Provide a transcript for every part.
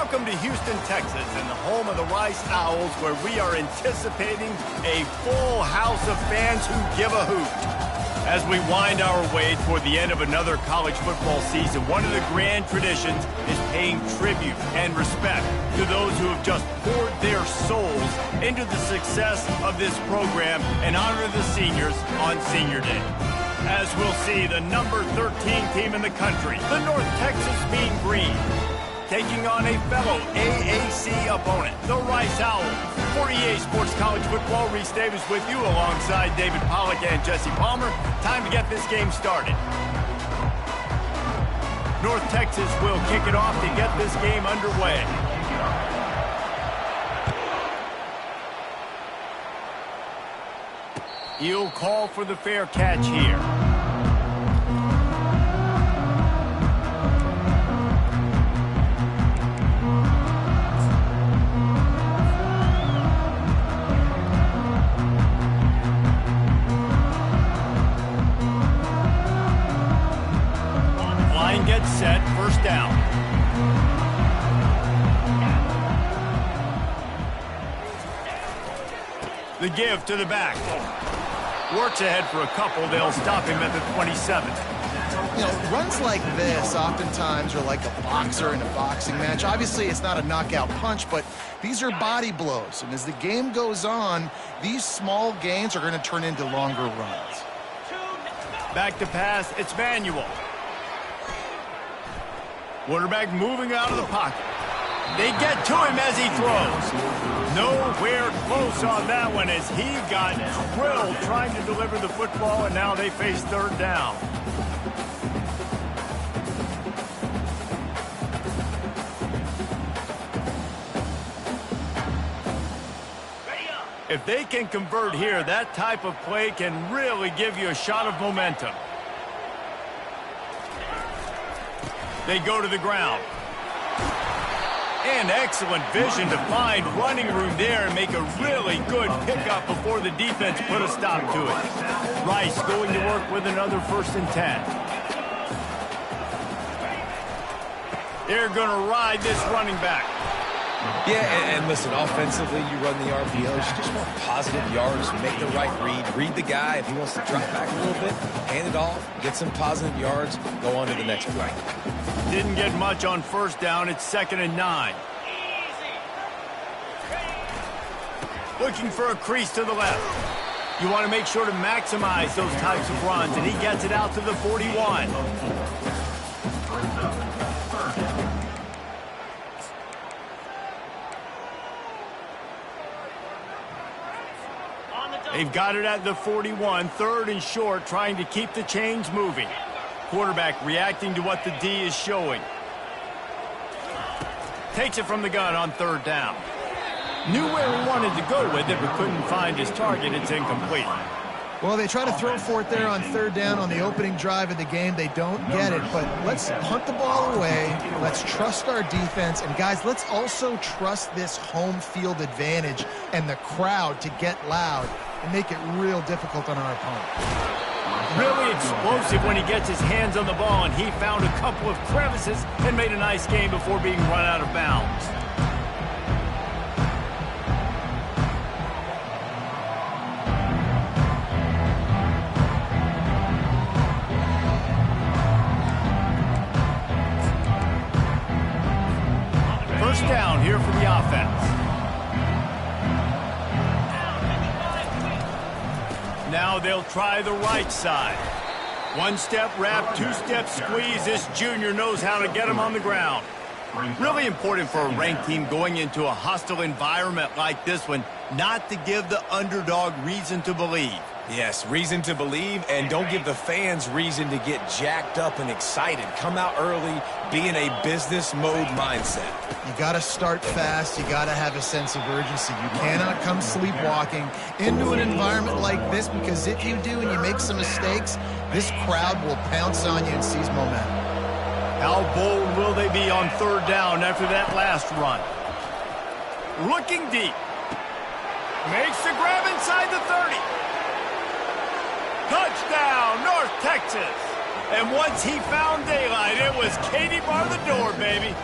Welcome to Houston, Texas, and the home of the Rice Owls, where we are anticipating a full house of fans who give a hoot. As we wind our way toward the end of another college football season, one of the grand traditions is paying tribute and respect to those who have just poured their souls into the success of this program and honor the seniors on Senior Day. As we'll see, the number 13 team in the country, the North Texas Mean Green, taking on a fellow AAC opponent, the Rice Owls. For EA Sports College Football, Reese Davis with you alongside David Pollack and Jesse Palmer. Time to get this game started. North Texas will kick it off to get this game underway. He'll call for the fair catch here. Gets set, first down. The give to the back. Works ahead for a couple. They'll stop him at the 27. You know, runs like this oftentimes are like a boxer in a boxing match. Obviously, it's not a knockout punch, but these are body blows. And as the game goes on, these small gains are going to turn into longer runs. Back to pass, it's Manuel. Quarterback moving out of the pocket. They get to him as he throws. Nowhere close on that one as he got drilled trying to deliver the football, and now they face third down. If they can convert here, that type of play can really give you a shot of momentum. They go to the ground. And excellent vision to find running room there and make a really good pickup before the defense put a stop to it. Rice going to work with another 1st and 10. They're going to ride this running back. Yeah, and listen, offensively, you run the RPOs, you just want positive yards, make the right read the guy. If he wants to drop back a little bit, hand it off, get some positive yards, go on to the next play. Didn't get much on first down. It's 2nd and 9. Looking for a crease to the left. You want to make sure to maximize those types of runs, and he gets it out to the 41. They've got it at the 41, 3rd and short, trying to keep the chains moving. Quarterback reacting to what the D is showing. Takes it from the gun on 3rd down. Knew where he wanted to go with it, but couldn't find his target. It's incomplete. Well, they try to throw for it there on 3rd down on the opening drive of the game. They don't get it, but let's punt the ball away. Let's trust our defense. And, guys, let's also trust this home field advantage and the crowd to get loud and make it real difficult on our opponent. Really explosive when he gets his hands on the ball, and he found a couple of crevices and made a nice game before being run out of bounds. First down here for the offense. Now they'll try the right side. 1-step wrap, 2-step squeeze. This junior knows how to get him on the ground. Really important for a ranked team going into a hostile environment like this one, not to give the underdog reason to believe. Yes, reason to believe, and don't give the fans reason to get jacked up and excited. Come out early, be in a business mode mindset. You got to start fast. You got to have a sense of urgency. You cannot come sleepwalking into an environment like this, because if you do and you make some mistakes, this crowd will pounce on you and seize momentum. How bold will they be on 3rd down after that last run? Looking deep. Makes the grab inside the 30. Touchdown, North Texas. And once he found daylight, it was Katie bar the door, baby.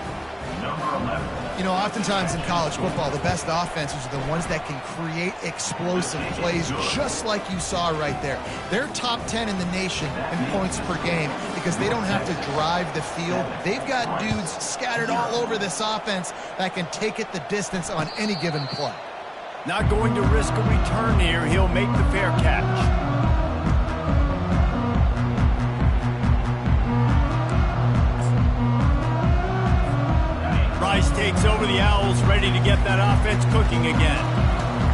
You know, oftentimes in college football, the best offenses are the ones that can create explosive plays, just like you saw right there. They're top 10 in the nation in points per game because they don't have to drive the field. They've got dudes scattered all over this offense that can take it the distance on any given play. Not going to risk a return here. He'll make the fair catch. Rice takes over the Owls, ready to get that offense cooking again.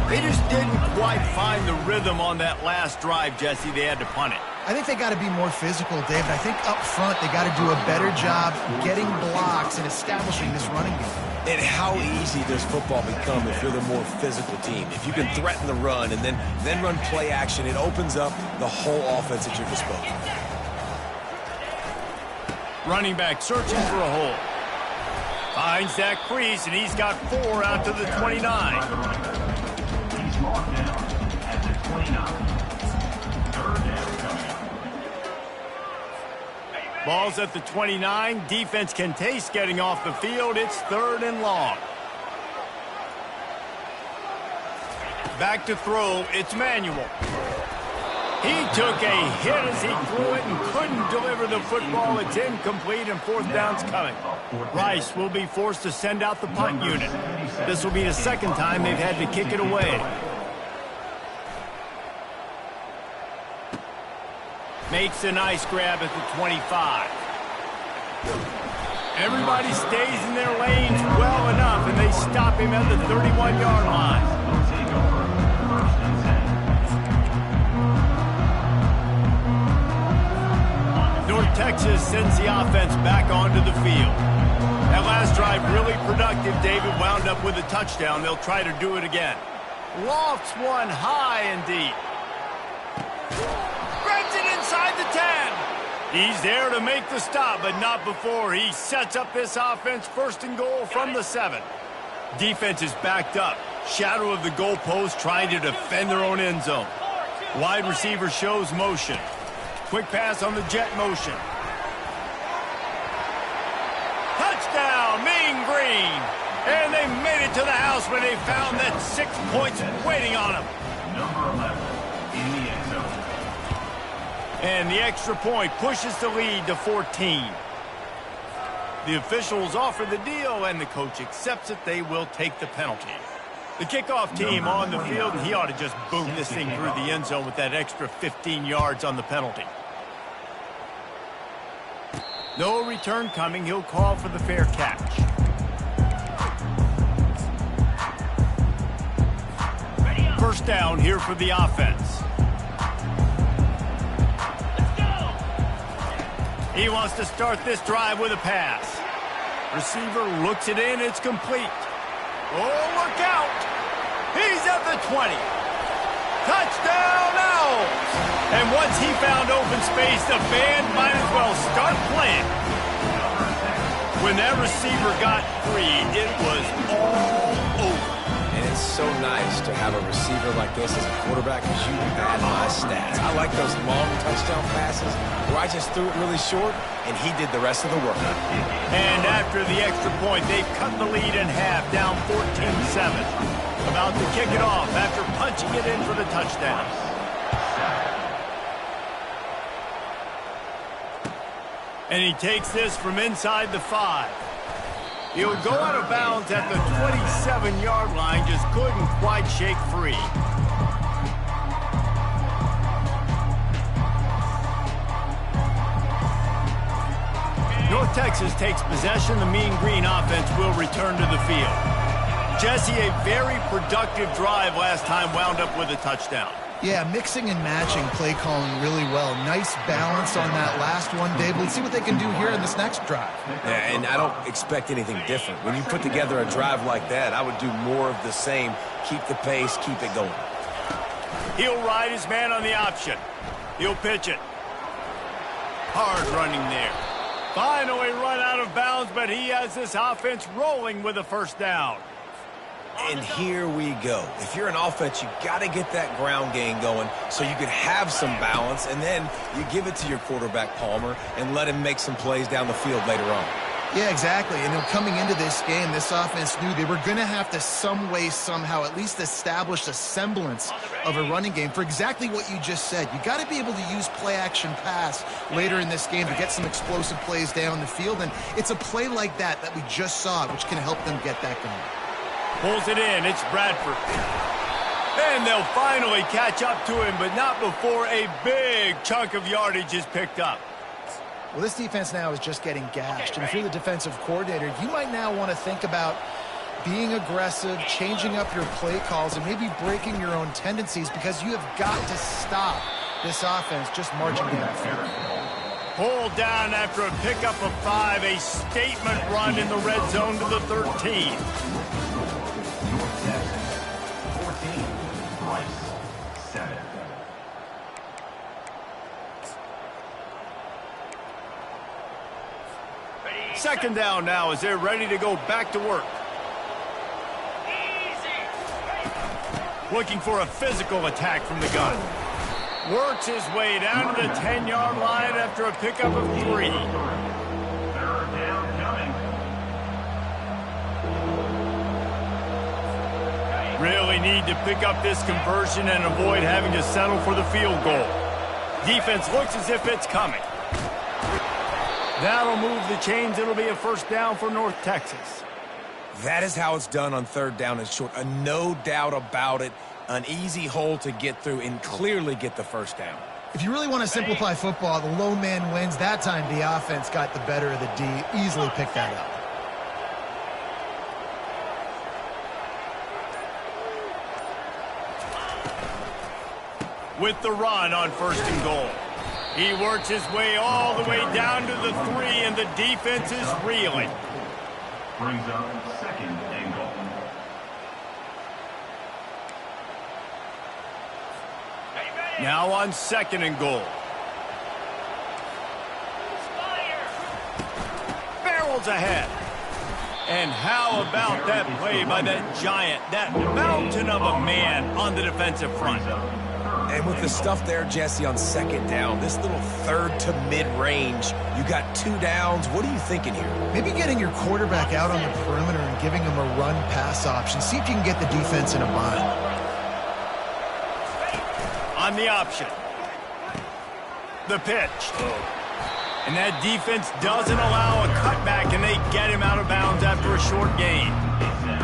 They just didn't quite find the rhythm on that last drive, Jesse. They had to punt it. I think they got to be more physical, David. I think up front they got to do a better job getting blocks and establishing this running game. And how easy does football become if you're the more physical team? If you can threaten the run and then run play action, it opens up the whole offense at your disposal. Running back searching for a hole. Finds that crease, and he's got 4 out to the 29. He's marked down at the 29. Third down. Ball's at the 29. Defense can taste getting off the field. It's 3rd and long. Back to throw. It's Manuel. He took a hit as he threw it and couldn't deliver the football. It's incomplete, and 4th down's coming. Rice will be forced to send out the punt unit. This will be the 2nd time they've had to kick it away. Makes a nice grab at the 25. Everybody stays in their lanes well enough, and they stop him at the 31-yard line. North Texas sends the offense back onto the field. That last drive really productive. David wound up with a touchdown. They'll try to do it again. Lofts one high and deep. Grabs it inside the 10. He's there to make the stop, but not before he sets up this offense 1st and goal from the 7. Defense is backed up. Shadow of the goalpost trying to defend their own end zone. Wide receiver shows motion. Quick pass on the jet motion. Touchdown, Mean Green. And they made it to the house when they found that 6 points waiting on them. Number 11 in the end zone. And the extra point pushes the lead to 14. The officials offer the deal, and the coach accepts it. They will take the penalty. The kickoff team on the field, and he ought to just boom this thing through the end zone with that extra 15 yards on the penalty. No return coming. He'll call for the fair catch. First down here for the offense. He wants to start this drive with a pass. Receiver looks it in. It's complete. Oh, look out. He's at the 20. Touchdown Owls! And once he found open space, the band might as well start playing. When that receiver got free, it was all over. And it's so nice to have a receiver like this as a quarterback because you had my stats. I like those long touchdown passes where I just threw it really short and he did the rest of the work. And after the extra point, they've cut the lead in half, down 14-7. About to kick it off after punching it in for the touchdown. And he takes this from inside the 5. He'll go out of bounds at the 27-yard line, just couldn't quite shake free. North Texas takes possession. The Mean Green offense will return to the field. Jesse, a very productive drive last time, wound up with a touchdown. Yeah, mixing and matching play calling really well. Nice balance on that last one, Dave. Let's see what they can do here in this next drive. Yeah, and I don't expect anything different. When you put together a drive like that, I would do more of the same. Keep the pace, keep it going. He'll ride his man on the option. He'll pitch it. Hard running there. Finally run out of bounds, but he has this offense rolling with a first down. And here we go. If you're an offense, you got to get that ground game going so you can have some balance, and then you give it to your quarterback, Palmer, and let him make some plays down the field later on. Yeah, exactly. And coming into this game, this offense knew they were going to have to some way, somehow, at least establish a semblance of a running game for exactly what you just said. You got to be able to use play-action pass later in this game to get some explosive plays down the field. And it's a play like that we just saw, which can help them get that going. Pulls it in. It's Bradford. And they'll finally catch up to him, but not before a big chunk of yardage is picked up. Well, this defense now is just getting gashed. And if you're the defensive coordinator, you might now want to think about being aggressive, changing up your play calls, and maybe breaking your own tendencies because you have got to stop this offense just marching down the field. Pulled down after a pickup of 5, a statement run in the red zone to the 13. Second down now as they're ready to go back to work. Looking for a physical attack from the gun. Works his way down to the 10-yard line after a pickup of 3. Really need to pick up this conversion and avoid having to settle for the field goal. Defense looks as if it's coming. That'll move the chains. It'll be a first down for North Texas. That is how it's done on third down and short. No doubt about it. An easy hole to get through and clearly get the first down. If you really want to simplify football, the low man wins. That time the offense got the better of the D. Easily picked that up. With the run on first and goal. He works his way all the way down to the 3, and the defense is reeling. Brings up second and goal. Now on second and goal. Barrels ahead. And how about that play by that giant, that mountain of a man on the defensive front? And with the stuff there, Jesse, on second down, this little third to mid-range, you got 2 downs. What are you thinking here? Maybe getting your quarterback out on the perimeter and giving him a run-pass option. See if you can get the defense in a bind. On the option. The pitch. And that defense doesn't allow a cutback, and they get him out of bounds after a short gain.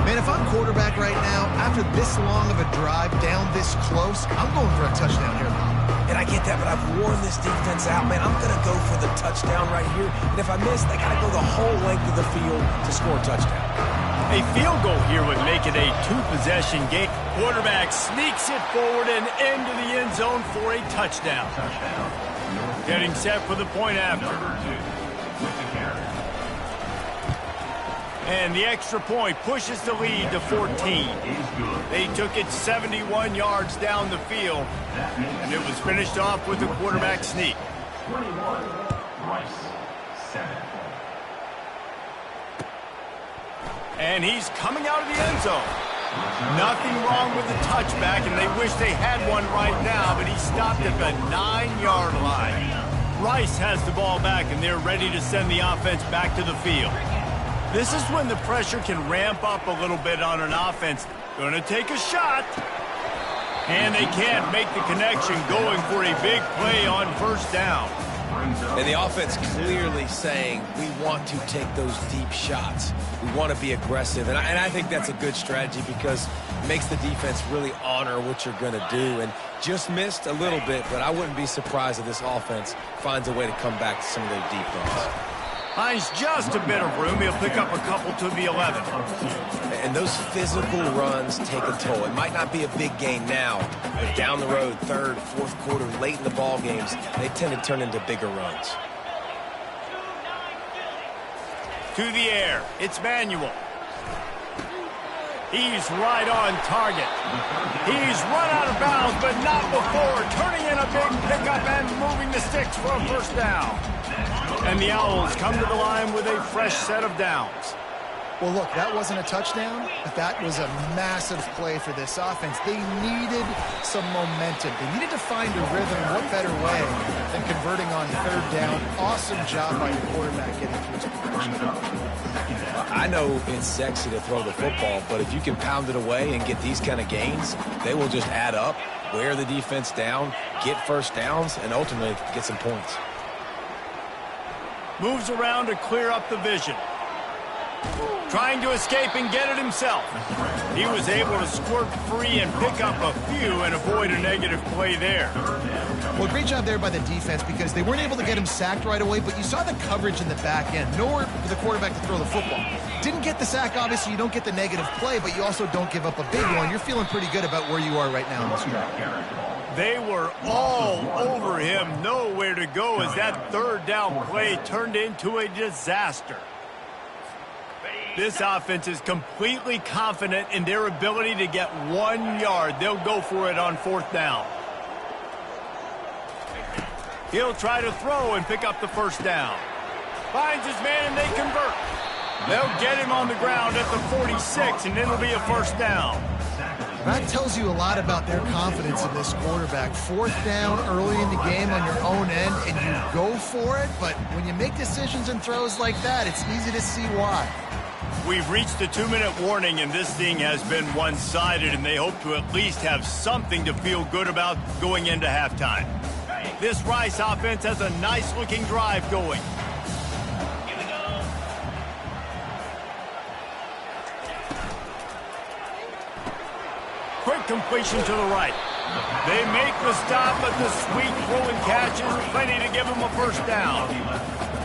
Man, if I'm quarterback right now, after this long of a drive down this close, I'm going for a touchdown here. And I get that, but I've worn this defense out, man. I'm going to go for the touchdown right here. And if I miss, they got to go the whole length of the field to score a touchdown. A field goal here would make it a 2-possession game. Quarterback sneaks it forward and into the end zone for a touchdown. Getting set for the point after. And the extra point pushes the lead to 14. They took it 71 yards down the field, and it was finished off with a quarterback sneak. 21, Rice, 7. And he's coming out of the end zone. Nothing wrong with the touchback, and they wish they had one right now, but he stopped at the 9-yard line. Rice has the ball back, and they're ready to send the offense back to the field. This is when the pressure can ramp up a little bit on an offense. Going to take a shot. And they can't make the connection, going for a big play on first down. And the offense clearly saying, we want to take those deep shots. We want to be aggressive. And I think that's a good strategy because it makes the defense really honor what you're going to do. And just missed a little bit, but I wouldn't be surprised if this offense finds a way to come back to some of their deep runs. Finds just a bit of room. He'll pick up a couple to the 11. And those physical runs take a toll. It might not be a big gain now, but down the road, third, fourth quarter, late in the ball games, they tend to turn into bigger runs. To the air. It's Manuel. He's right on target. He's run out of bounds, but not before. Turning in a big pickup and moving the sticks for a first down. And the Owls come to the line with a fresh set of downs. Well, look, that wasn't a touchdown, but that was a massive play for this offense. They needed some momentum. They needed to find a rhythm. What better way than converting on third down? Awesome job by the quarterback getting through his progression. I know it's sexy to throw the football, but if you can pound it away and get these kind of gains, they will just add up, wear the defense down, get first downs, and ultimately get some points. Moves around to clear up the vision. Trying to escape and get it himself. He was able to squirt free and pick up a few and avoid a negative play there. Well, great job there by the defense because they weren't able to get him sacked right away, but you saw the coverage in the back end. Nowhere for the quarterback to throw the football. Didn't get the sack, obviously. You don't get the negative play, but you also don't give up a big one. You're feeling pretty good about where you are right now in this drive. They were all over him. Nowhere to go as that third down play turned into a disaster. This offense is completely confident in their ability to get 1 yard. They'll go for it on fourth down. He'll try to throw and pick up the first down. Finds his man and they convert. They'll get him on the ground at the 46 and it'll be a first down. That tells you a lot about their confidence in this quarterback. Fourth down early in the game on your own end and you go for it, but when you make decisions and throws like that, it's easy to see why. We've reached the 2-minute warning, and this thing has been one-sided, and they hope to at least have something to feel good about going into halftime. This Rice offense has a nice-looking drive going. Quick completion to the right. They make the stop, but the sweet throwing catch is plenty to give them a first down.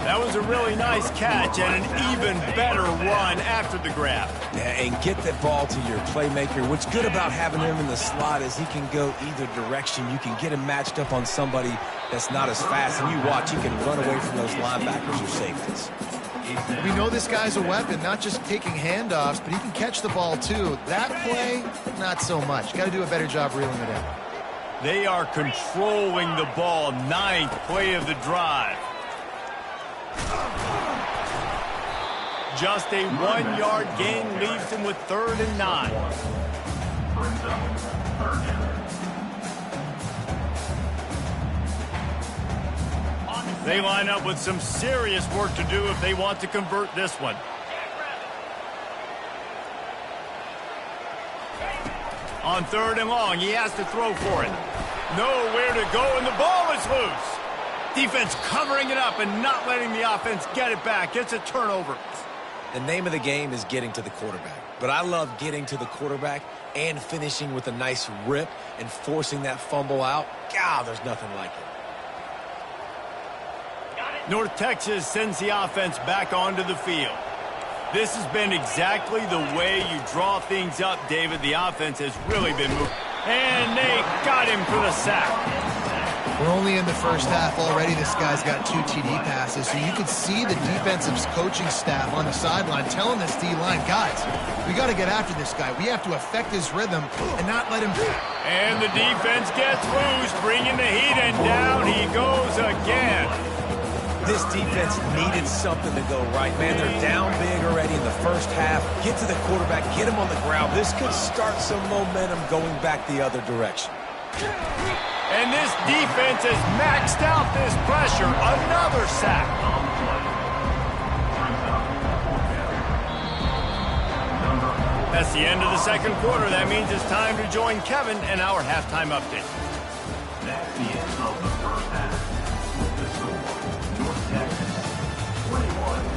That was a really nice catch and an even better run after the grab. Yeah, and get that ball to your playmaker. What's good about having him in the slot is he can go either direction. You can get him matched up on somebody that's not as fast, and you watch, he can run away from those linebackers or safeties. We know this guy's a weapon, not just taking handoffs, but he can catch the ball too. That play, not so much. Got to do a better job reeling it in. They are controlling the ball. 9th play of the drive. Just a 1-yard gain leaves him with 3rd and 9. They line up with some serious work to do if they want to convert this one. On 3rd and long, he has to throw for it. Nowhere to go, and the ball is loose. Defense covering it up and not letting the offense get it back. It's a turnover. The name of the game is getting to the quarterback. But I love getting to the quarterback and finishing with a nice rip and forcing that fumble out. God, there's nothing like it. North Texas sends the offense back onto the field. This has been exactly the way you draw things up, David. The offense has really been moving. And they got him for the sack. We're only in the first half already. This guy's got 2 TD passes, so you could see the defensive coaching staff on the sideline telling this D-line, guys, we got to get after this guy. We have to affect his rhythm and not let him... And the defense gets loose, bringing the heat, and down he goes again. This defense needed something to go right, man. They're down big already in the first half. Get to the quarterback, get him on the ground. This could start some momentum going back the other direction. And this defense has maxed out this pressure. Another sack. That's the end of the second quarter. That means it's time to join Kevin and our halftime update. That's the end of the first half. With the score, North Texas 21,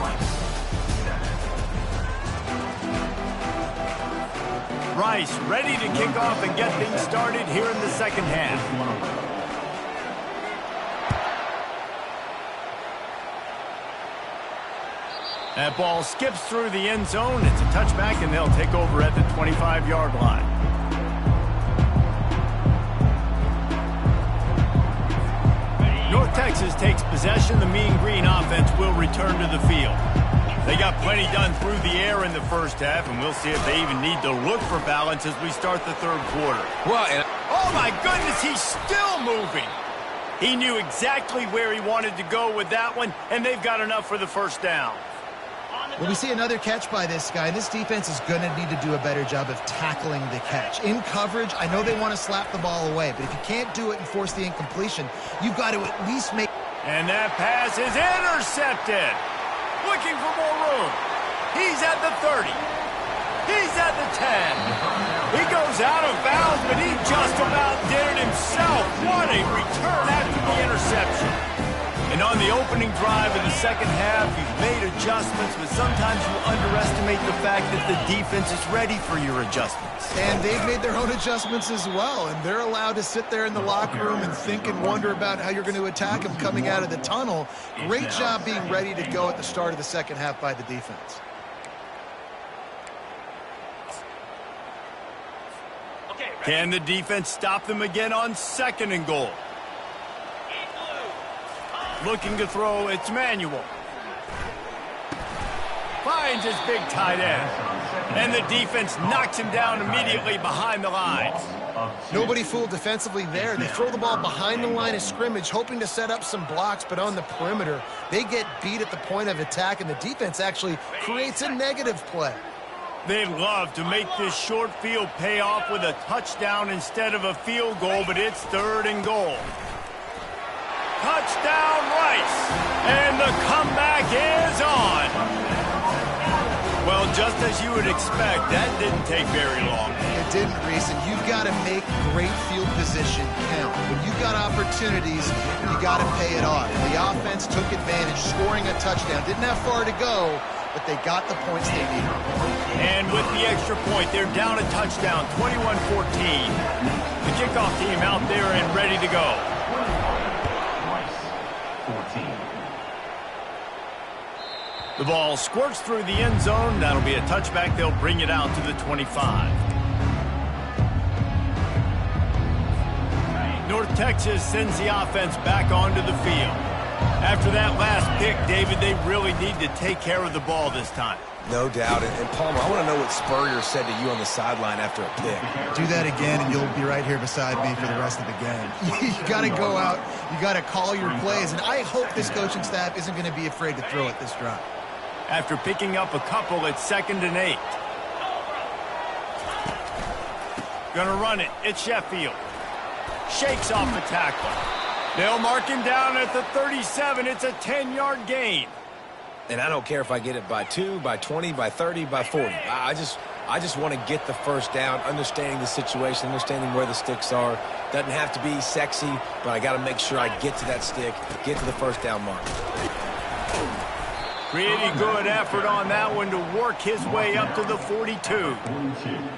Rice 7. Rice ready to kick off and get things started here in the second half. That ball skips through the end zone. It's a touchback, and they'll take over at the 25-yard line. North Texas takes possession. The Mean Green offense will return to the field. They got plenty done through the air in the first half, and we'll see if they even need to look for balance as we start the third quarter. Well, oh, my goodness, he's still moving. He knew exactly where he wanted to go with that one, and they've got enough for the first down. Well, we see another catch by this guy. This defense is going to need to do a better job of tackling the catch. In coverage, I know they want to slap the ball away, but if you can't do it and force the incompletion, you've got to at least make... And that pass is intercepted. Looking for more room. He's at the 30. He's at the 10. He goes out of bounds, but he just about did it himself. What a return after the interception. And on the opening drive of the second half, you've made adjustments, but sometimes you underestimate the fact that the defense is ready for your adjustments. And they've made their own adjustments as well, and they're allowed to sit there in the locker room and think and wonder about how you're going to attack them coming out of the tunnel. Great job being ready to go at the start of the second half by the defense. Can the defense stop them again on 2nd and goal? Looking to throw, it's Manuel. Finds his big tight end. And the defense knocks him down immediately behind the lines. Nobody fooled defensively there. They throw the ball behind the line of scrimmage, hoping to set up some blocks, but on the perimeter, they get beat at the point of attack, and the defense actually creates a negative play. They'd love to make this short field pay off with a touchdown instead of a field goal, but it's 3rd and goal. Touchdown, Rice! And the comeback is on! Well, just as you would expect, that didn't take very long. It didn't, Reese, and you've got to make great field position count. When you've got opportunities, you got to pay it off. The offense took advantage, scoring a touchdown. Didn't have far to go, but they got the points they needed. And with the extra point, they're down a touchdown, 21-14. The kickoff team out there and ready to go. The ball squirts through the end zone. That'll be a touchback. They'll bring it out to the 25. North Texas sends the offense back onto the field. After that last pick, David, they really need to take care of the ball this time. No doubt. And Palmer, I want to know what Spurrier said to you on the sideline after a pick. Do that again, and you'll be right here beside me for the rest of the game. You got to go out. You got to call your plays, and I hope this coaching staff isn't going to be afraid to throw it this drive. After picking up a couple, it's 2nd and 8. Gonna run it. It's Sheffield. Shakes off the tackle. They'll mark him down at the 37. It's a 10-yard gain. And I don't care if I get it by 2, by 20, by 30, by 40. I just want to get the first down, understanding the situation, understanding where the sticks are. Doesn't have to be sexy, but I got to make sure I get to that stick, get to the first down mark. Pretty good effort on that one to work his way up to the 42.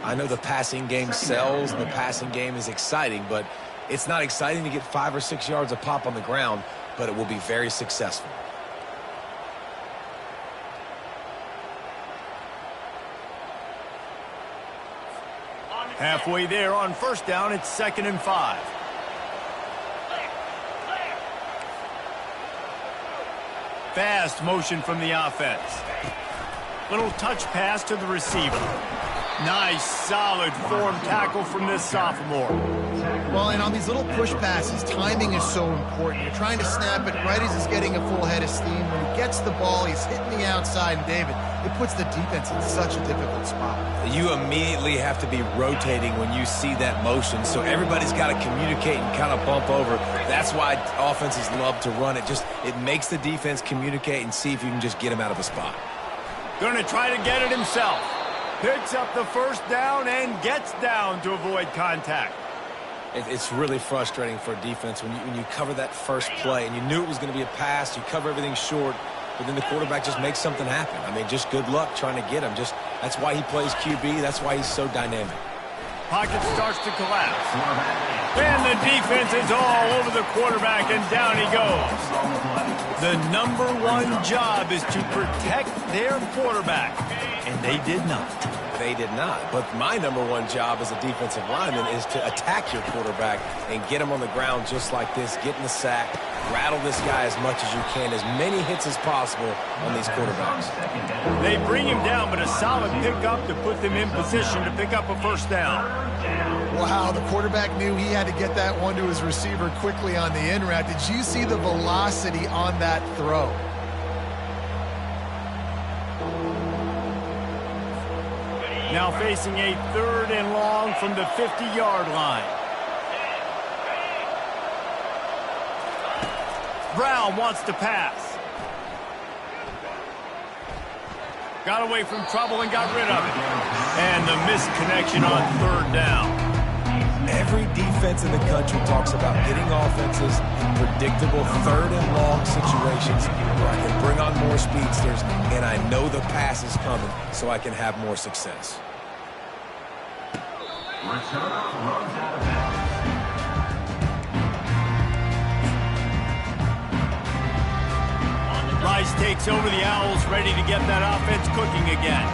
I know the passing game sells, and the passing game is exciting, but it's not exciting to get 5 or 6 yards a pop on the ground, but it will be very successful. Halfway there on 1st down, it's 2nd and 5. Fast motion from the offense. Little touch pass to the receiver. Nice, solid form tackle from this sophomore. Well, and on these little push passes, timing is so important. You're trying to snap it right as he's getting a full head of steam. When he gets the ball, he's hitting the outside, and David, it puts the defense in such a difficult spot. You immediately have to be rotating when you see that motion, so everybody's got to communicate and kind of bump over. That's why offenses love to run it. It makes the defense communicate and see if you can just get him out of a spot. Going to try to get it himself. Picks up the 1st down and gets down to avoid contact. It's really frustrating for a defense when you cover that first play and you knew it was going to be a pass, you cover everything short, but then the quarterback just makes something happen. I mean, just good luck trying to get him. That's why he plays QB. That's why he's so dynamic. Pocket starts to collapse. And the defense is all over the quarterback, and down he goes. The #1 job is to protect their quarterback, and they did not. They did not. But my #1 job as a defensive lineman is to attack your quarterback and get him on the ground just like this, get in the sack, rattle this guy as much as you can, as many hits as possible on these quarterbacks. They bring him down, but a solid pickup to put them in position to pick up a 1st down. Wow, the quarterback knew he had to get that one to his receiver quickly on the in route. Did you see the velocity on that throw? Now facing a 3rd and long from the 50-yard line. Brown wants to pass. Got away from trouble and got rid of it. And the missed connection on 3rd down. Every defense in the country talks about getting offenses in predictable 3rd and long situations where I can bring on more speedsters and I know the pass is coming so I can have more success. Return runs out of bounds. Rice takes over the Owls, ready to get that offense cooking again.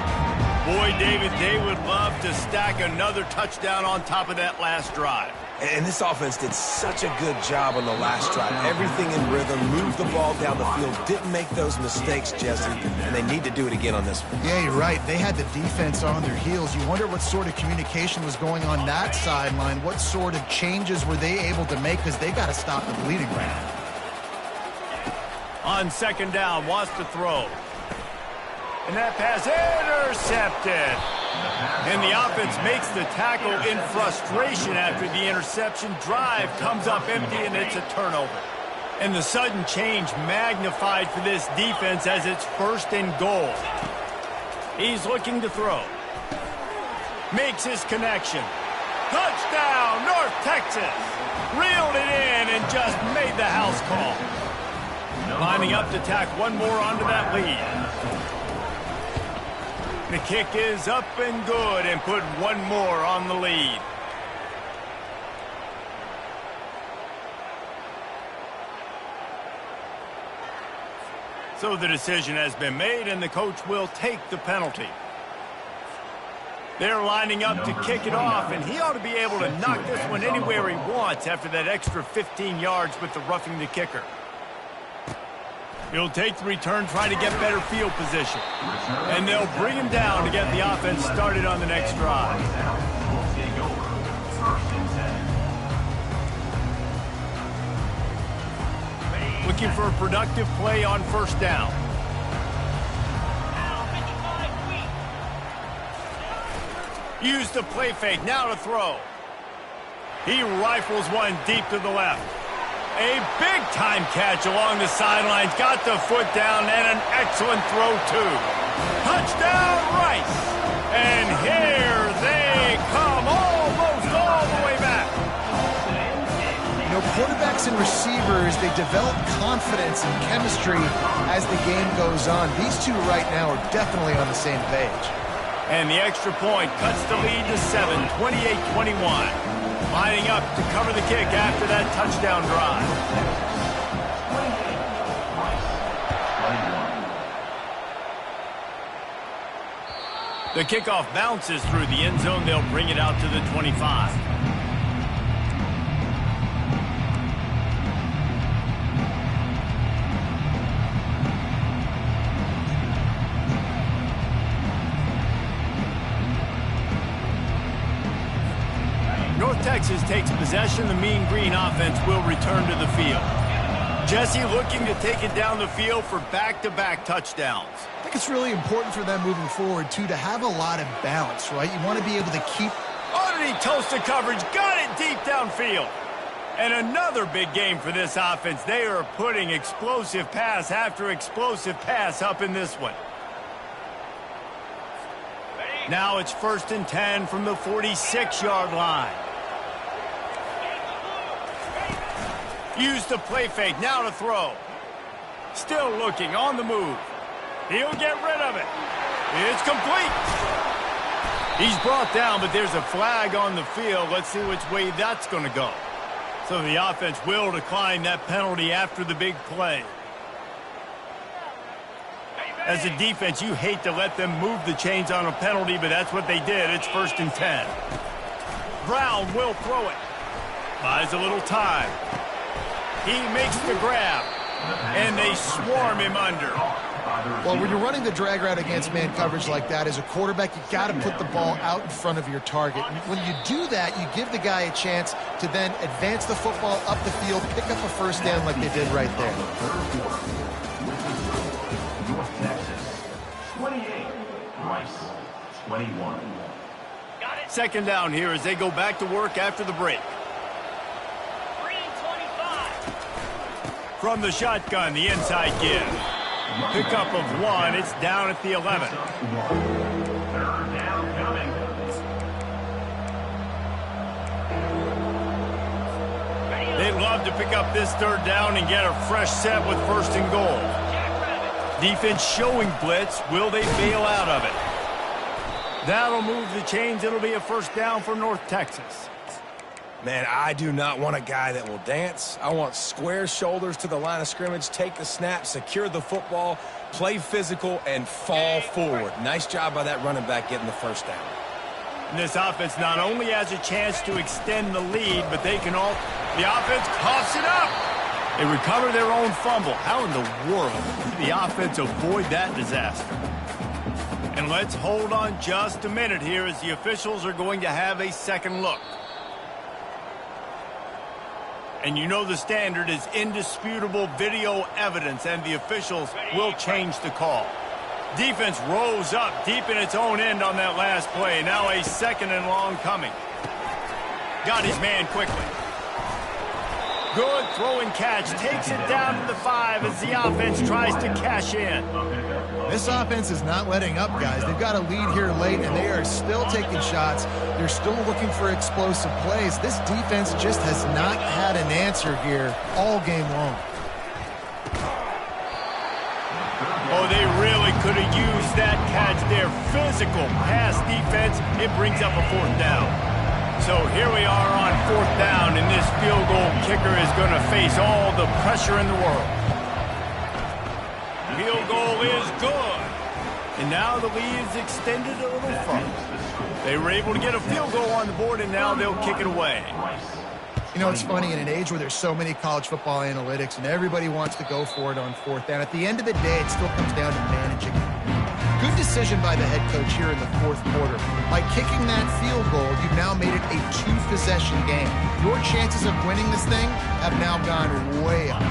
Boy, David, they would love to stack another touchdown on top of that last drive. And this offense did such a good job on the last drive. Everything in rhythm, moved the ball down the field, didn't make those mistakes, Jesse, and they need to do it again on this one. Yeah, you're right. They had the defense on their heels. You wonder what sort of communication was going on that sideline. What sort of changes were they able to make, because they got to stop the bleeding right now. On 2nd down, wants to throw. And that pass intercepted. And the offense makes the tackle in frustration after the interception. Drive comes up empty, and it's a turnover. And the sudden change magnified for this defense as it's 1st and goal. He's looking to throw. Makes his connection. Touchdown, North Texas. Reeled it in and just made the house call. Lining up to tack one more onto that lead. The kick is up and good and put one more on the lead. So the decision has been made, and the coach will take the penalty. They're lining up to kick it off, and he ought to be able to knock this one anywhere he wants after that extra 15 yards with the roughing the kicker. He'll take the return, trying to get better field position. And they'll bring him down to get the offense started on the next drive. Looking for a productive play on 1st down. Use the play fake, now to throw. He rifles one deep to the left. A big-time catch along the sidelines. Got the foot down, and an excellent throw, too. Touchdown, Rice! And here they come, almost all the way back. You know, quarterbacks and receivers, they develop confidence and chemistry as the game goes on. These two right now are definitely on the same page. And the extra point cuts the lead to 7, 28-21. Lining up to cover the kick after that touchdown drive. The kickoff bounces through the end zone. They'll bring it out to the 25. North Texas takes possession. The Mean Green offense will return to the field. Jesse looking to take it down the field for back-to-back touchdowns. I think it's really important for them moving forward, too, to have a lot of balance, right? You want to be able to keep... Underneath toasted coverage, got it deep downfield. And another big game for this offense. They are putting explosive pass after explosive pass up in this one. Now it's 1st and 10 from the 46-yard line. Use the play fake, now to throw. Still looking, on the move. He'll get rid of it. It's complete. He's brought down, but there's a flag on the field. Let's see which way that's going to go. So the offense will decline that penalty after the big play. As a defense, you hate to let them move the chains on a penalty, but that's what they did. It's 1st and 10. Brown will throw it. Buys a little time. He makes the grab, and they swarm him under. Well, when you're running the drag route against man coverage like that, as a quarterback, you got to put the ball out in front of your target. When you do that, you give the guy a chance to then advance the football up the field, pick up a 1st down like they did right there. North Texas, 28. Rice, 21. Second down here as they go back to work after the break. From the shotgun, the inside give. Pickup of 1. It's down at the 11. Third down coming. They'd love to pick up this third down and get a fresh set with first and goal. Defense showing blitz. Will they bail out of it? That'll move the chains. It'll be a first down for North Texas. Man, I do not want a guy that will dance. I want square shoulders to the line of scrimmage, take the snap, secure the football, play physical, and fall forward. Nice job by that running back getting the first down. And this offense not only has a chance to extend the lead, but they can all... The offense coughs it up. They recover their own fumble. How in the world did the offense avoid that disaster? And let's hold on just a minute here as the officials are going to have a second look. And you know the standard is indisputable video evidence, and the officials will change the call. Defense rose up deep in its own end on that last play. Now a second and long coming. Got his man quickly. Good throw and catch. Takes it down to the 5 as the offense tries to cash in. This offense is not letting up, guys. They've got a lead here late, and they are still taking shots. They're still looking for explosive plays. This defense just has not had an answer here all game long. Oh, they really could have used that catch there. Physical pass defense. It brings up a fourth down. So here we are on fourth down, and this field goal kicker is going to face all the pressure in the world. Field goal is good. And now the lead is extended a little further. They were able to get a field goal on the board, and now they'll kick it away. You know, it's funny, in an age where there's so many college football analytics and everybody wants to go for it on fourth down, at the end of the day, it still comes down to managing. Good decision by the head coach here in the fourth quarter. By kicking that field goal, you've now made it a 2-possession game. Your chances of winning this thing have now gone way up.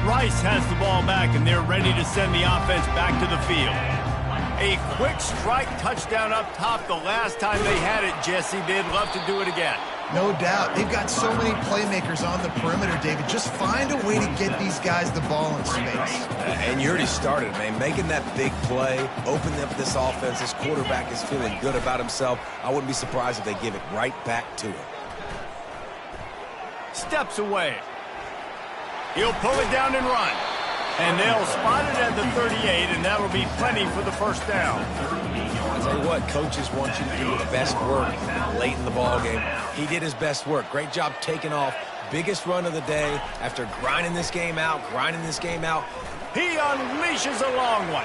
Rice has the ball back, and they're ready to send the offense back to the field. A quick strike touchdown up top the last time they had it, Jesse. They'd love to do it again. No doubt. They've got so many playmakers on the perimeter, David. Just find a way to get these guys the ball in space. And you already started, man. Making that big play, opening up this offense. This quarterback is feeling good about himself. I wouldn't be surprised if they give it right back to him. Steps away. He'll pull it down and run. And they'll spot it at the 38, and that'll be plenty for the first down. I'll tell you what, coaches want you to do your best work late in the ball game. He did his best work. Great job taking off. Biggest run of the day after grinding this game out. He unleashes a long one.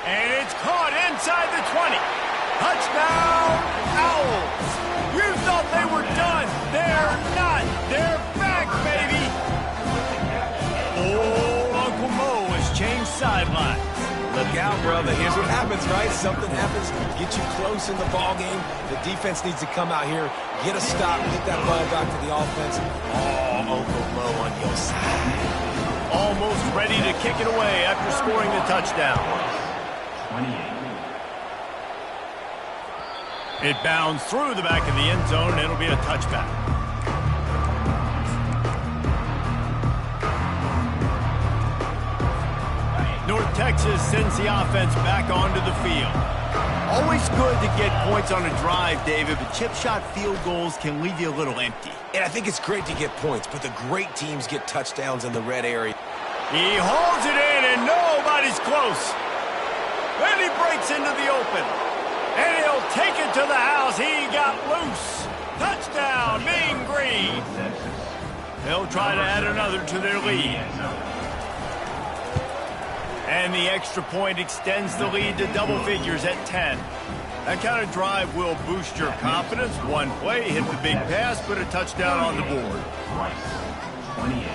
And it's caught inside the 20. Touchdown, Owls. You thought they were done. They're not. They're back, baby. Oh, Uncle Mo has changed sidelines. Look out, brother. Here's what happens, right? Something happens, get you close in the ball game. The defense needs to come out here, get a stop, get that ball back to the offense. Oh, Uncle Mo on your side. Almost ready to kick it away after scoring the touchdown. 28. It bounds through the back of the end zone, and it'll be a touchback. North Texas sends the offense back onto the field. Always good to get points on a drive, David, but chip shot field goals can leave you a little empty. And I think it's great to get points, but the great teams get touchdowns in the red area. He holds it in, and nobody's close. Then he breaks into the open. And he'll take it to the house. He got loose. Touchdown, Mean Green. They'll try to add another to their lead. And the extra point extends the lead to double figures at 10. That kind of drive will boost your confidence. One play, hit the big pass, put a touchdown on the board. Rice, 28.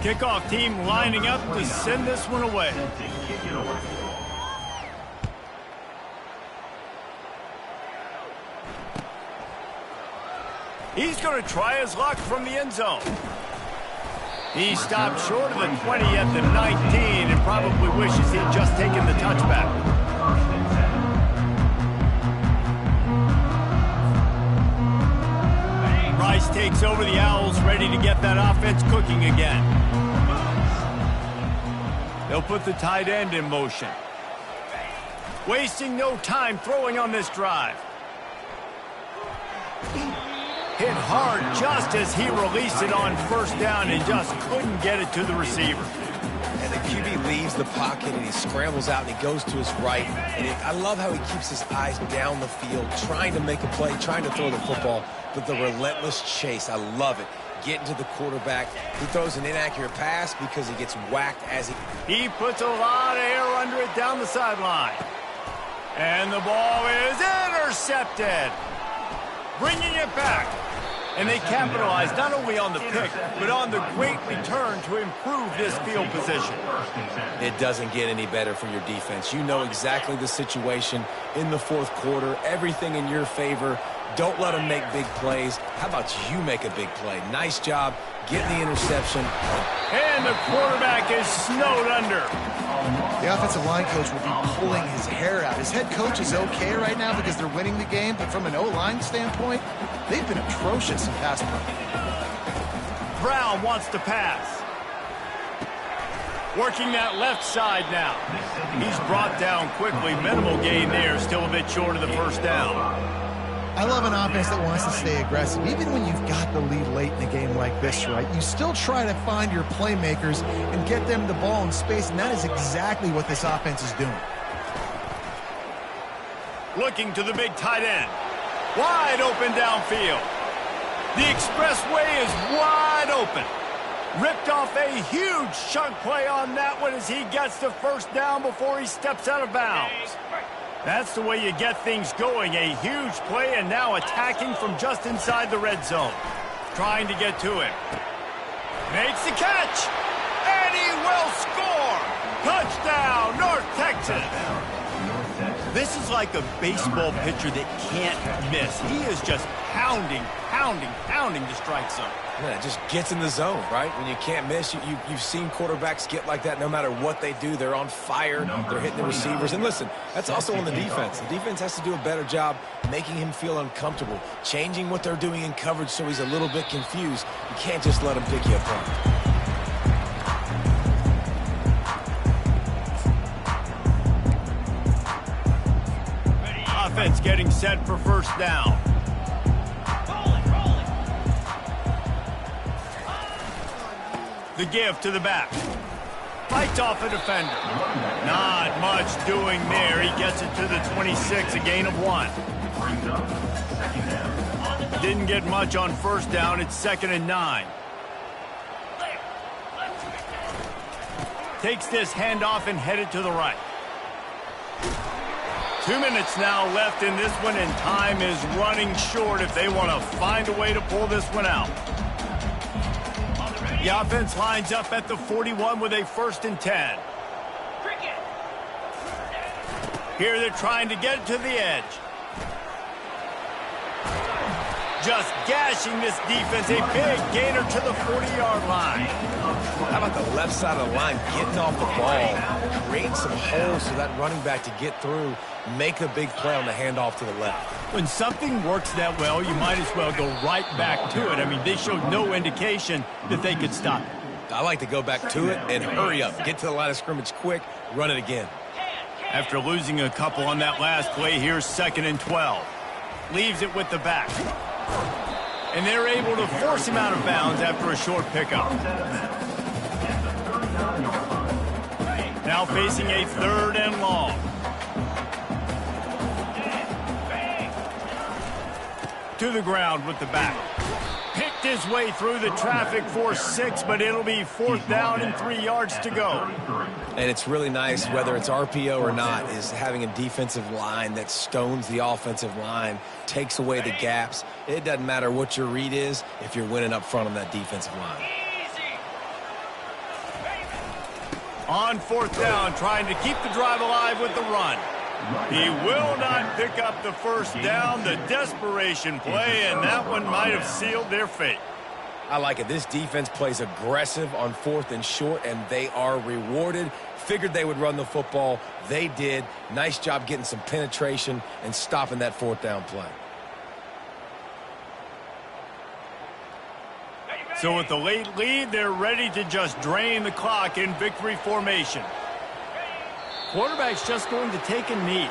Kickoff team lining up to send this one away. He's going to try his luck from the end zone. He stopped short of the 20 at the 19 and probably wishes he'd just taken the touchback. Rice takes over the Owls, ready to get that offense cooking again. They'll put the tight end in motion. Wasting no time throwing on this drive. Hit hard just as he released it on first down and just couldn't get it to the receiver. And the QB leaves the pocket and he scrambles out and he goes to his right. And I love how he keeps his eyes down the field, trying to make a play, trying to throw the football, but the relentless chase, I love it. Getting to the quarterback. He throws an inaccurate pass because he gets whacked as he puts a lot of air under it down the sideline. And the ball is intercepted. Bringing it back. And they capitalize not only on the pick, but on the great return to improve this field position. It doesn't get any better for your defense. You know exactly the situation in the fourth quarter. Everything in your favor. Don't let them make big plays. How about you make a big play? Nice job getting the interception. And the quarterback is snowed under. The offensive line coach will be pulling his hair out. His head coach is okay right now because they're winning the game, but from an O-line standpoint, they've been atrocious in pass pro. Brown wants to pass. Working that left side now. He's brought down quickly. Minimal gain there. Still a bit short of the first down. I love an offense that wants to stay aggressive. Even when you've got the lead late in a game like this, right, you still try to find your playmakers and get them the ball in space, and that is exactly what this offense is doing. Looking to the big tight end. Wide open downfield. The expressway is wide open. Ripped off a huge chunk play on that one as he gets the first down before he steps out of bounds. That's the way you get things going. A huge play and now attacking from just inside the red zone. Trying to get to him. Makes the catch. And he will score. Touchdown, North Texas. This is like a baseball pitcher that can't miss. He is just pounding the strike zone. Yeah, it just gets in the zone, right? When you can't miss, you've seen quarterbacks get like that no matter what they do. They're on fire. They're hitting the receivers. And listen, that's also on the defense. The defense has to do a better job making him feel uncomfortable, changing what they're doing in coverage so he's a little bit confused. You can't just let him pick you apart. Offense getting set for first down. The give to the back. Fights off a defender. Not much doing there. He gets it to the 26, a gain of 1. Didn't get much on first down. It's 2nd and 9. Takes this handoff and headed to the right. 2 minutes now left in this one, and time is running short if they want to find a way to pull this one out. The offense lines up at the 41 with a 1st and 10. Here they're trying to get it to the edge. Just gashing this defense. A big gainer to the 40-yard line. How about the left side of the line getting off the ball, creating some holes for that running back to get through, make a big play on the handoff to the left. When something works that well, you might as well go right back to it. I mean, they showed no indication that they could stop it. I like to go back to it and hurry up. Get to the line of scrimmage quick, run it again. After losing a couple on that last play, here's 2nd and 12. Leaves it with the back. And they're able to force him out of bounds after a short pickup. Now facing a 3rd and long. To the ground with the back. Picked his way through the traffic for 6, but it'll be 4th down and 3 yards to go. And it's really nice, whether it's RPO or not, is having a defensive line that stones the offensive line, takes away the gaps. It doesn't matter what your read is if you're winning up front on that defensive line. On 4th down, trying to keep the drive alive with the run. He will not pick up the first down. The desperation play, and that one might have sealed their fate. I like it. This defense plays aggressive on 4th and short, and they are rewarded. Figured they would run the football. They did. Nice job getting some penetration and stopping that 4th down play. So with the late lead, they're ready to just drain the clock in victory formation. Quarterback's just going to take a knee.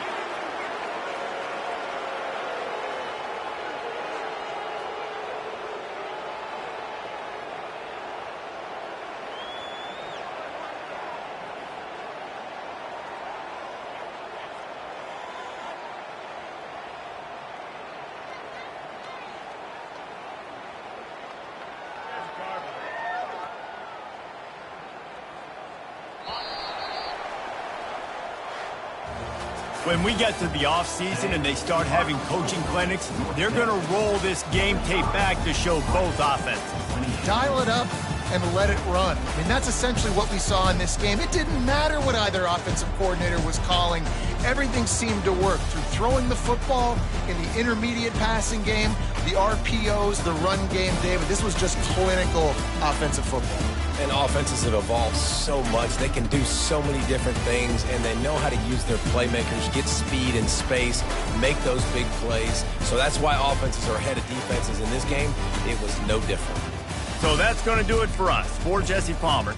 When we get to the offseason and they start having coaching clinics, they're going to roll this game tape back to show both offenses. Dial it up and let it run. I mean, that's essentially what we saw in this game. It didn't matter what either offensive coordinator was calling. Everything seemed to work through throwing the football in the intermediate passing game, the RPOs, the run game, David. This was just clinical offensive football. And offenses have evolved so much. They can do so many different things, and they know how to use their playmakers, get speed and space, make those big plays. So that's why offenses are ahead of defenses in this game. It was no different. So that's going to do it for us. For Jesse Palmer,